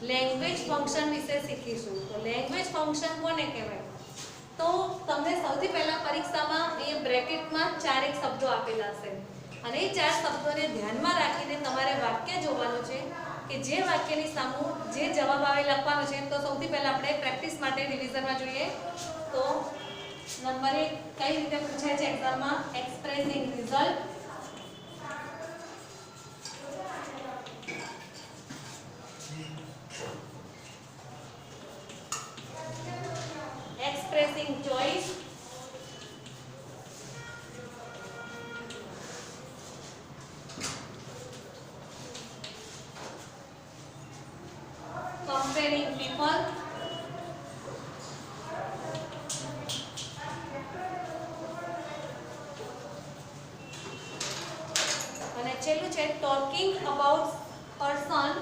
Language function વિશે શીખીશું. તો લેંગ્વેજ ફંક્શન કોને કહેવાય? તો તમને સૌથી પહેલા પરીક્ષામાં એ બ્રેકેટમાં ચારેક શબ્દો આપેલા હશે અને એ ચાર શબ્દોને ધ્યાનમાં રાખીને તમારે વાક્ય જોવાનું છે કે જે વાક્યની સામુ જે જવાબ આવે લખવાનો છે. તો સૌથી પહેલા આપણે પ્રેક્ટિસ માટે રિવિઝનમાં જોઈએ. તો નંબર 1 કઈ રીતે પૂછાય છે એક્ઝામમાં? Expressing result, expressing choice, comparing people, અને છેલ્લું છે talking about person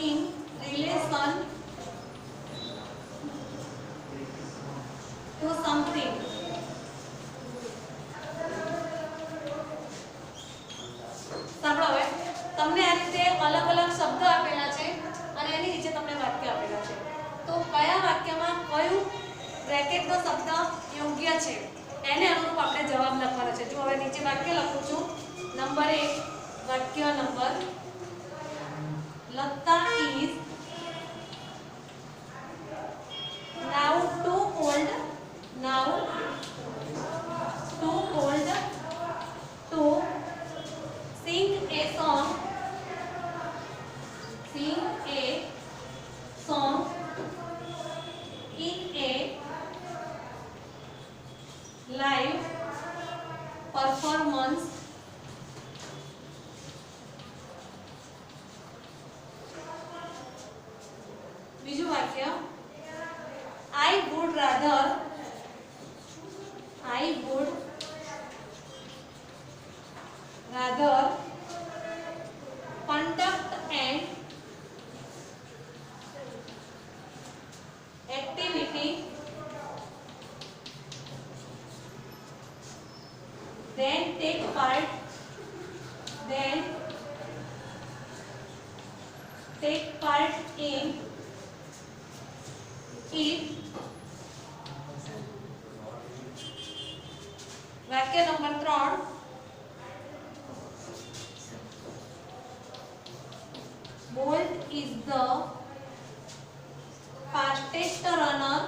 in relation to something. સાંભળો, હવે તમને આ રીતે અલગ અલગ શબ્દ આપેલા છે અને એની નીચે તમને વાક્ય આપેલા છે. તો કયા વાક્યમાં કયું બ્રેકેટનો શબ્દ યોગ્ય છે એને અનુરૂપ આપણે જવાબ લખવાનો છે. જો હવે નીચે વાક્ય લખું છું. નંબર 1, વાક્ય number Lata is now too old to sing a song in a live performance. બીજું વાક્ય I would rather conduct an activity than take part in it. વાક્ય number 3, Bolt is the fastest runner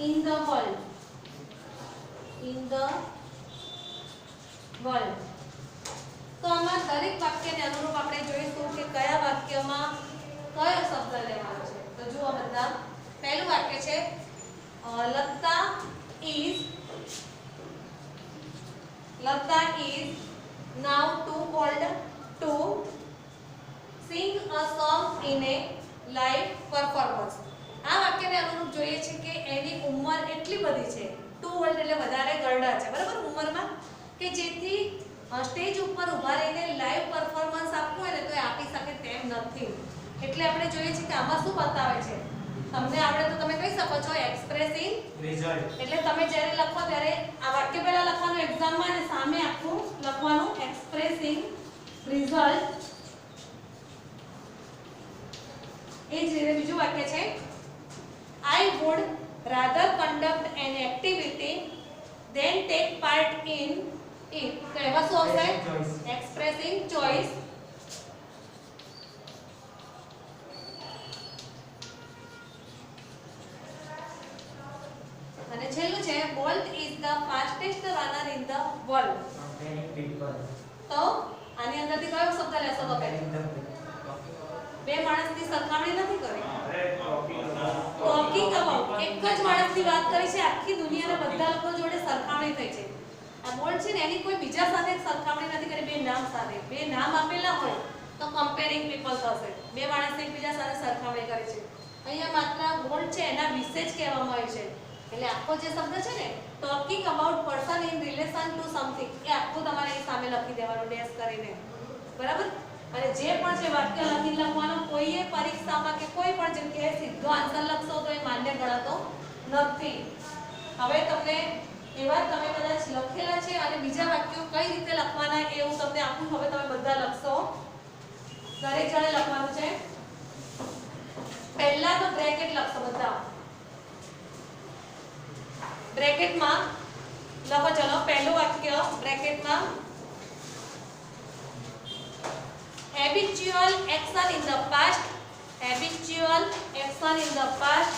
in the world. તો આમાં દરેક વાક્યને અનુરૂપ આપણે જોઈશું કે કયા વાક્યમાં કયો શબ્દ લેવાનો છે. તો જુઓ બધા, પહેલું વાક્ય છે Lata is now too old to sing a song in a live performance. આ વાક્યને અનુરૂપ જોઈએ છે કે એની ઉંમર એટલી બધી છે, too old એટલે વધારે ગરડા છે, બરાબર, ઉંમરમાં, કે જેથી સ્ટેજ ઉપર ઊભા રહીને લાઈવ પરફોર્મન્સ આપવું હોય ને તો એ આપી શકે તેમ નથી. એટલે આપણે જોઈએ છે કે આમાં શું બતાવે છે. તમને આવડે તો તમે કહી શકો છો એક્સપ્રેસિંગ રિઝલ્ટ. એટલે તમે જ્યારે લખો ત્યારે આ વાક્ય પહેલા લખવાનું એક્ઝામમાં અને સામે આખું લખવાનું એક્સપ્રેસિંગ રિઝલ્ટ. એ જ રીતે બીજું વાક્ય છે I would rather conduct an activity than take part in it. તો એમાં શું આવશે? Expressing choice. અને છેલ્લું છે Bolt is the fastest runner in the world. તો આની અંદરથી કયો શબ્દ લેશો તમે? બે માણસની સરખામણી નથી કરી. ટોકિંગ અબાઉટ, એક જ માણસની વાત કરી છે, આખી દુનિયાના બધા લોકો જોડે સરખામણી થઈ છે. આ બોલ્ટ છે ને એની કોઈ બીજા સાથે સરખામણી નથી કરી, બે નામ સાથે. બે નામ આપેલા હોય તો કમ્પેરિંગ પીપલ થશે. બે માણસને એકબીજા સાથે સરખામણી કરી છે. અહીંયા માત્ર બોલ્ટ છે એના વિશે જ કહેવામાં આવ્યું છે. એટલે આખો જે શબ્દ છે ને talking about person in relation to something, એ આખું તમારે અહીં સામે લખી દેવાનું ડેશ કરીને, બરાબર. અને જે પણ છે વાક્ય લખી લખવાનું, કોઈએ પરીક્ષામાં કે કોઈ પણ જગ્યાએ સીધો આન્સર લખશો તો એ માન્ય ગણાતો નથી. હવે તમને એવા તમે કદાચ લખેલા છે અને બીજા વાક્યો કઈ રીતે લખવાના એ હું તમને આપું. હવે તમે બધા લખશો, દરેક જણે લખવાનું છે. પહેલા તો બ્રેકેટ લખશો બધા. બ્રેકેટમાં લખો. ચલો પહેલું વાક્ય બ્રેકેટમાં habitual action in the past. habitual action in the past.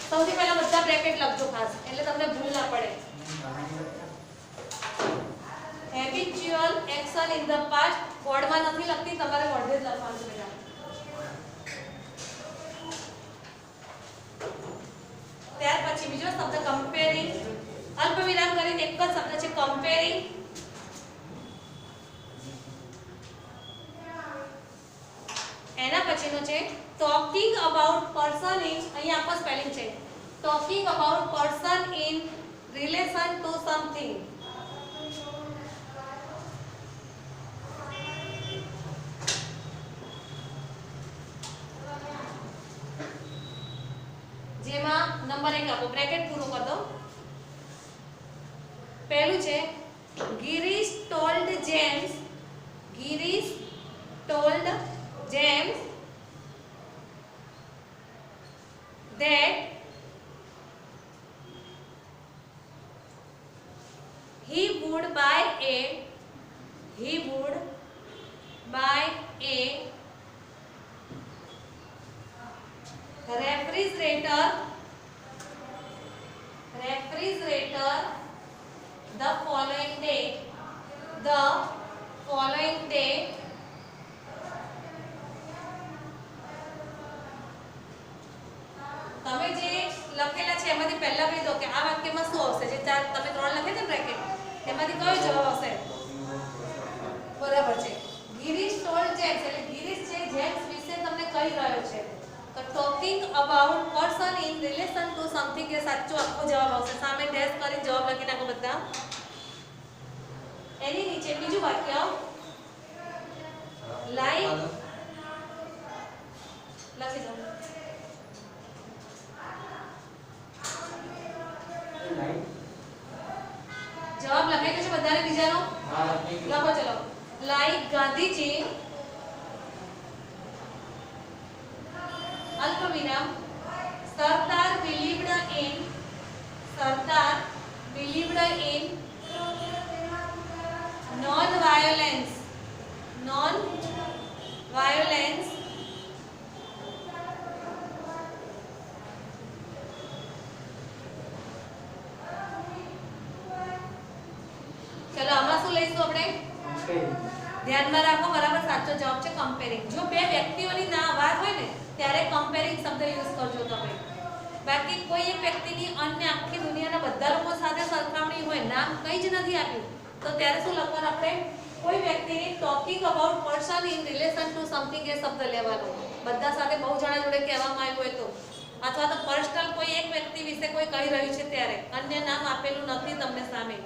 સૌથી પહેલા બધા બ્રેકેટ લખજો ખાસ, એટલે તમને ભૂલ ના પડે. habitual action in the past બોર્ડમાં નથી લખતી, તમારે બોર્ડે જ લખવાનું છે બેટા. ત્યાર પછી બીજો શબ્દ કમ્પેરિંગ. અલ્પવિરામ કરીને એક જ શબ્દ છે કમ્પેરિંગ. એના પછીનો છે ટોકિંગ અબાઉટ પર્સન ઇન, અહીંયા આપો સ્પેલિંગ છે, talking about person in relation to something. જેમાં નંબર 1 આપો, બ્રેકેટ પૂરું કરી દો. પહેલું છે Girish told James. Girish told James that he would buy a refrigerator the following day. તમે જે લખેલા છે એમાંથી પહેલા કહી દો કે આ વાક્યમાં શું આવશે. જે ચાર તમે 3 લખે છે બ્રેકેટ, એમાંથી કયો જવાબ આવશે? બરાબર છે. ગિરીશ ટોલ્ડ જેમ્સ, એટલે ગિરીશ છે જેમ્સ વિશે તમને કહી રહ્યો છે. તો talking about person in relation to something એ સાચો આખો જવાબ આવશે. સામે ડેશ કરીને જવાબ લખી નાખો બધા. એની નીચે બીજું વાક્ય લાઈક લખી દો. જવાબ લખાઈ ગયો છે બધાને બીજાનો? લખો ચલો. લાઈક ગાંધીજી અલ્પવિરામ સરદાર believed in non violence ચલો આમાં શું લઈશું આપણે? ધ્યાનમાં રાખો, બરાબર સાચો જવાબ છે કમ્પેરિંગ. જો બે વ્યક્તિઓની ના વાત હોય ને ત્યારે કમ્પેરિંગ શબ્દ યુઝ કરજો તમે. બાકી કોઈ એક વ્યક્તિની અન્ય આખી દુનિયાના બધા લોકો સાથે સરખામણી હોય, નામ કંઈ જ નથી આપ્યું, તો ત્યારે શું લખવાનું આપણે? કોઈ વ્યક્તિની talking about person in relation to something એ શબ્દ લેવાનો. બધા સાથે બહુ જણા જોડે કહેવામાં આવ્યું હોય તો, અથવા તો પર્સનલ કોઈ એક વ્યક્તિ વિશે કોઈ કહી રહ્યું છે ત્યારે અન્ય નામ આપેલું નથી તમને સામે,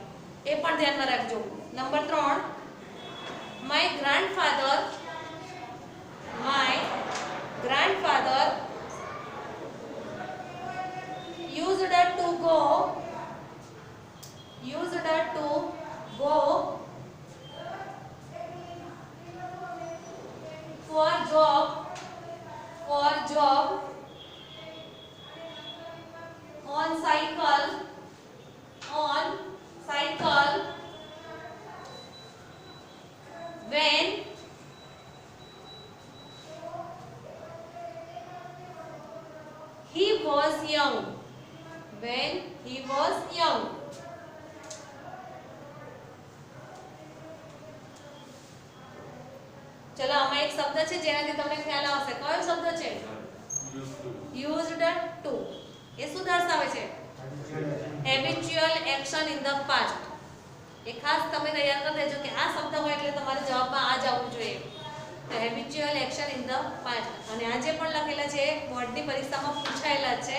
એ પણ ધ્યાનમાં રાખજો. Number 3, my grandfather used to go for job on cycle when he was young. ચલો આમાં એક શબ્દ છે જેનાથી તમને ખ્યાલ આવશે. કયો શબ્દ છે? used to. એ શું દર્શાવે છે? habitual action in the past. એ ખાસ તમે તૈયાર કરી દેજો કે આ શબ્દ હોય એટલે તમારે જવાબમાં આ જ આવવું જોઈએ. તો habitual action in the past. અને આજે પણ લખેલા છે, બોર્ડની પરીક્ષામાં પૂછાયેલા છે.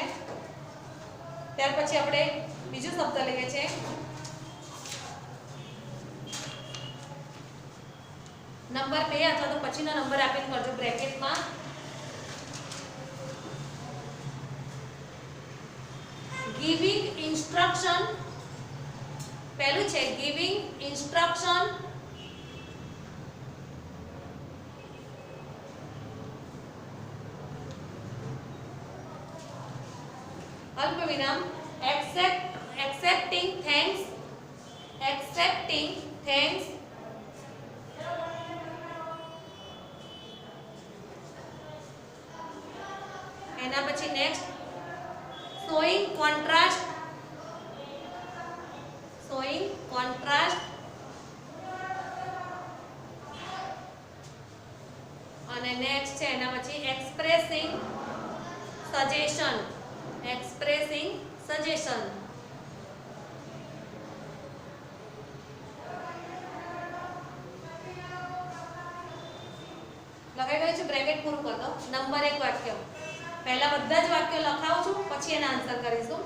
ત્યાર પછી આપણે બીજો શબ્દ લઈએ છે નંબર 2 અથવા તો પછીનો નંબર આપીને કરજો બ્રેકેટમાં. ગિવિંગ ઇન્સ્ટ્રક્શન, પહેલું છે ગિવિંગ ઇન્સ્ટ્રક્શન, અલ્પ વિરામ, accepting thanks, accepting thanks, એના પછી next showing contrast, showing contrast, અને નેક્સ્ટ છે એના પછી expressing suggestion, expressing suggestion. લખાઈ ગયું છે, બ્રેકેટ પૂરું કરી દો. નંબર 1 વાક્ય, પહેલા બધા જ વાક્યો લખાવું છું, પછી એના આન્સર કરીશું.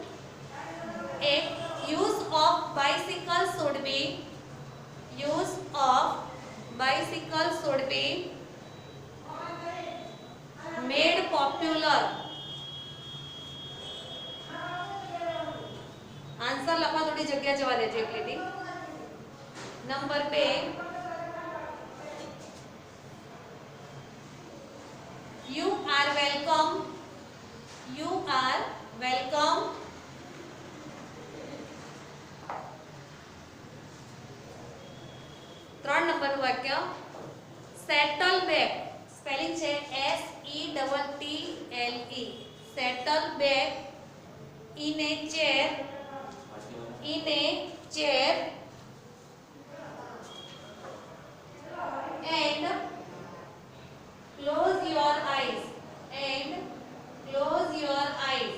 એક, use of bicycle should be, use of bicycle should be made popular. Answer લખવા થોડી જગ્યા જવા દેજો એકલીટી. Number 2, you are welcome, you are welcome. 3 નંબરનું વાક્ય, settle back, સ્પેલિંગ છે SETTLE, settle back in a chair, in a chair and close your eyes, and close your eyes.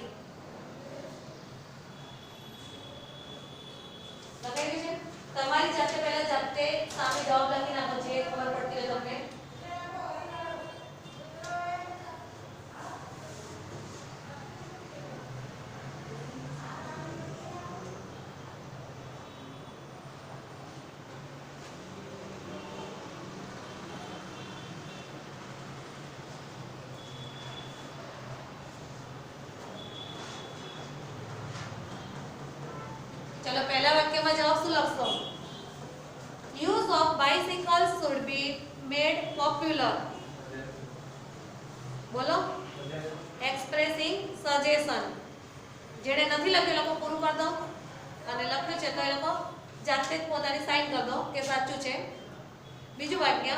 લખાઈ ગયું છે? તમારી જાતે પહેલા જાતે સામે જવાબ લખી નાખો જે ખબર પડતી હોય તમને. चलो पहला वाक्य में जवाब શું લખશો? use of bicycles should be made popular. બોલો. expressing suggestion. જેણે નથી લખ્યું એ લોકો પૂરું કરી દો, અને લખ્યું છે તો એ લોકો જાતે જ પોતાની સાઇન કરી દો કે સાચું છે. બીજું વાક્ય,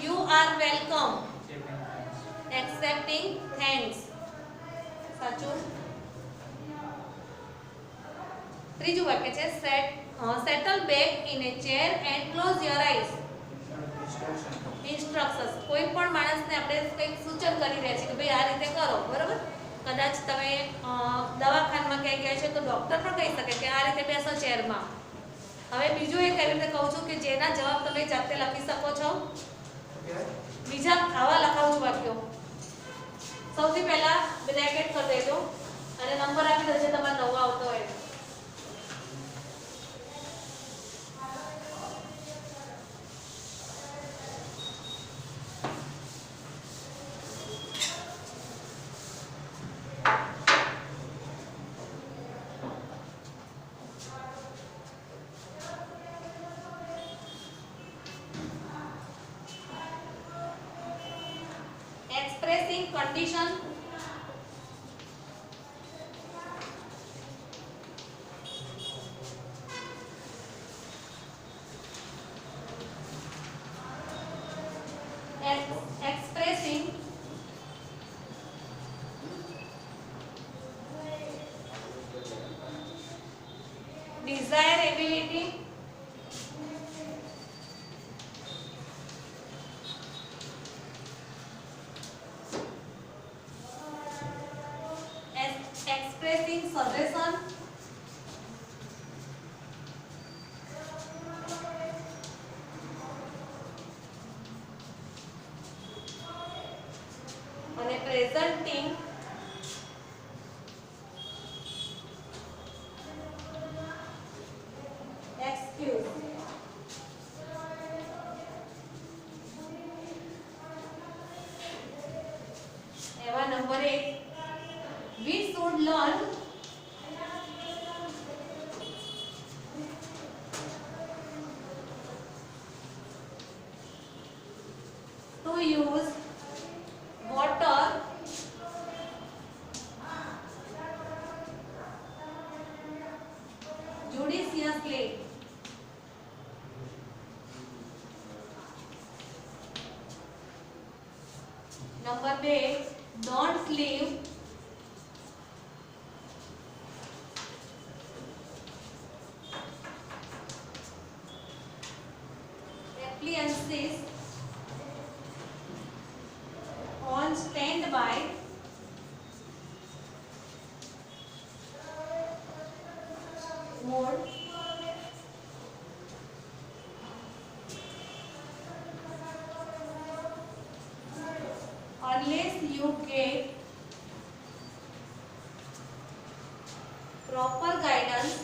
you are welcome, accepting thanks, સાચું. ત્રીજું વાક્ય છે settle back in a chair and close your eyes. Instructions, કોઈ પણ માણસને આપણે કંઈક સૂચન કરી રહ્યા છીએ કે ભાઈ આ રીતે કરો, બરાબર. કદાચ તમે દવાખાનામાં ક્યાંય ગયા છો તો ડૉક્ટર પણ કહી શકે કે આ રીતે બેસો ચેરમાં. હવે બીજું એક એવી રીતે કહું છું કે જેના જવાબ તમે જાતે લખી શકો છો. બીજા આવા લખાવું છું વાક્યો. સૌથી પહેલા બ્રેકેટ કરી દેજો અને નંબર આપી દેજો તમારે નવો આવતો હોય. expressing condition, expressing desirability, expressing suggestion, અને presenting excuse. judiciously. Number 2, don't live appliances on standby mode unless you get proper guidance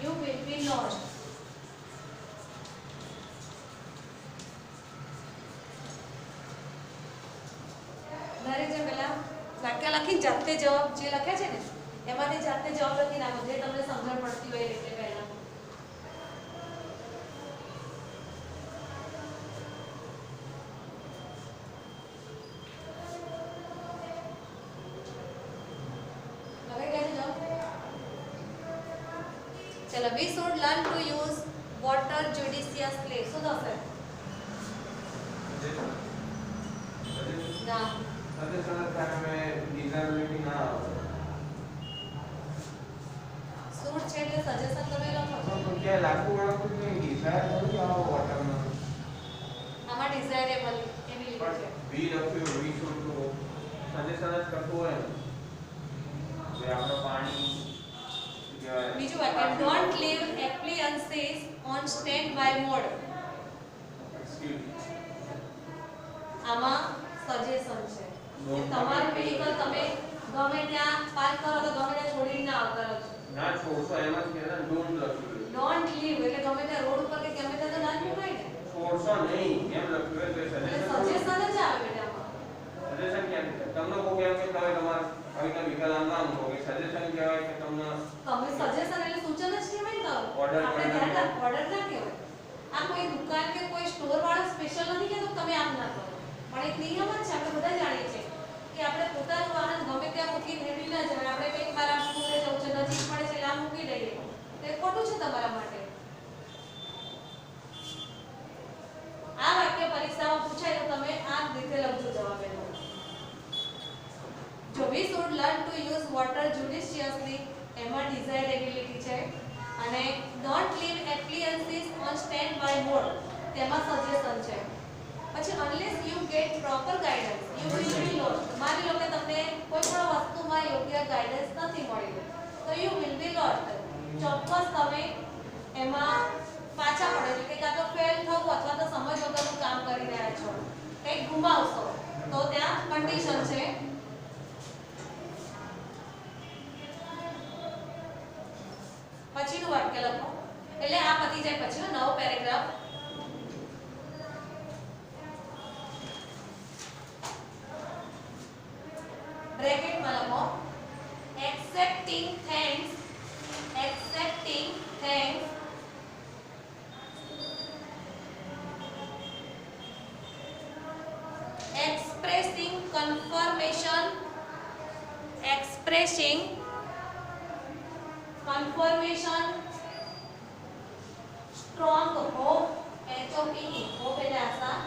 you will be lost. દરેક જે પેલા વાક્ય લખી જાતે જવાબ જે લખ્યા છે ને એમાંથી જાતે જવાબ લખી નાખો જે તમને સમજણ પડતી હોય એટલે પહેલા લખાઈ ગયા છે જવાબ. ચલો we should learn to use water judiciously. શું થશે? ના सूट છે એટલે સજેશન તમે લખો છો તો કે લાગુ વાળું કે ડિઝાયર નથી આવો વોટરમાં આમાં ડિઝાયરેબલ એવી લીધું છે વી લખ્યું વી શુડ ટુ સજેશન જ કરતું હોય ને જે આપણો પાણી બીજું વાક્ય don't leave appliances on standby mode. આમાં સજેશન છે કે તમારું વ્હીકલ તમે ગમે ત્યાં પાર્ક કરો તો ગમે ત્યાં છોડીને ના આવતા રહો. ના છોડશો એમ જ કે ને ડોન્ટ લખ્યું ડોન્ટ લીવ એટલે ગમે ત્યાં રોડ ઉપર કે ગમે ત્યાં તો ના જ મુકાય ને. છોડશો નહીં એમ લખ્યું એટલે સજેશન જ આવે બેટા આમાં. સજેશન કેમ તમને કોઈ કેમ કે તમે તમારા હવે વ્હીકલ આમ ના મૂકો કે સજેશન કહેવાય કે તમને તમે સજેશન એટલે સૂચન જ કહેવાય ને. Order આપણે ધ્યાન રાખ ઓર્ડર ના કહેવાય. આ કોઈ દુકાન કે કોઈ સ્ટોર વાળો સ્પેશિયલ નથી કહેતો તમે આમ ના કરો. પણ એક નિયમ જ છે આપણે બધા જાણીએ છીએ કે આપણે પોતાનું વાહન ગમે ત્યાં મૂકીને હેડી ના જવાય. આપણે કંઈક મારા સ્કૂલે જવું છે નજીક પડે છે એટલે આમ મૂકી દઈએ તો એ ખોટું છે તમારા માટે. આ વાક્ય પરીક્ષામાં પૂછાય તો તમે આ રીતે લખજો જવાબ એનો. જો we should learn to use water judiciously એમાં desirability છે અને don't leave appliances on standby mode તેમાં suggestion છે. પછી unless you get proper guidance you will be lost. માની લો કે તમને કોઈ પણ વસ્તુમાં યોગ્ય ગાઈડન્સ નથી મળ્યું તો you will be lost. ચોક્કસ તમે એમાં પાછા પડો એટલે કે કાં તો ફેલ થવું અથવા તો સમજ વગરનું કામ કરી રહ્યા છો કંઈક ગુમાવશો તો ત્યાં કન્ડિશન છે. પછીનું વાક્ય લખો એટલે આ પતી જાય પછીનો નવો પેરેગ્રાફ. બ્રેકેટમાં લખો accepting thanks expressing confirmation strong hope hope એટલે આશા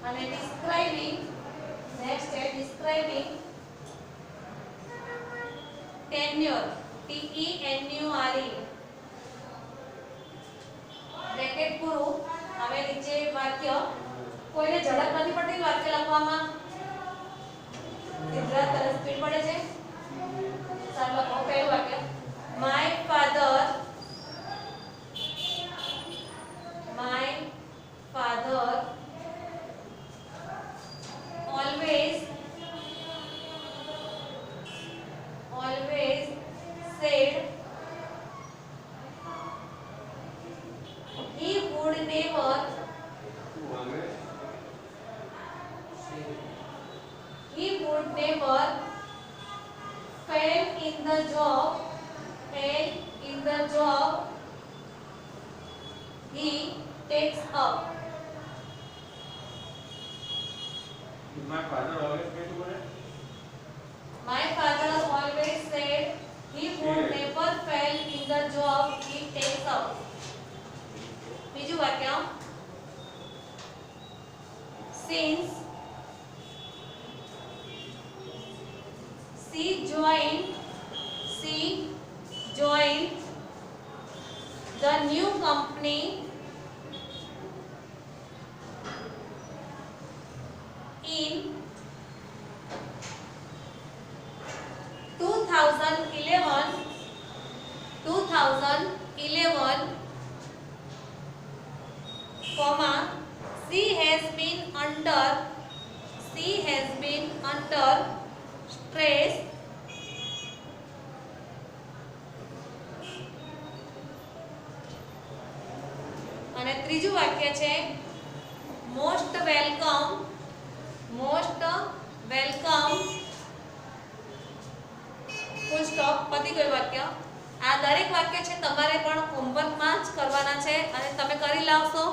અને describing next છે describing tenure TENURE બ્રેકેટ પૂરું. હવે નીચે વાક્ય કોઈને ઝડપ નથી પડતી વાક્ય લખવામાં સિદ્ધાર્થ તરફ સ્પીડ પડે છે. ચાલો લખો પહેલું વાક્ય my father always said he would never fail in the job he takes up. My father always pay to it. My father always said he would never fail in the job he takes up. બીજું વાક્ય, since she joined the new company in 2011, comma, she has been under stress અને ત્રીજું વાક્ય છે most welcome full stop, પતી ગયું વાક્ય. આ દરેક વાક્ય છે તમારે પણ હોમવર્કમાં જ કરવાના છે અને તમે કરી લાવશો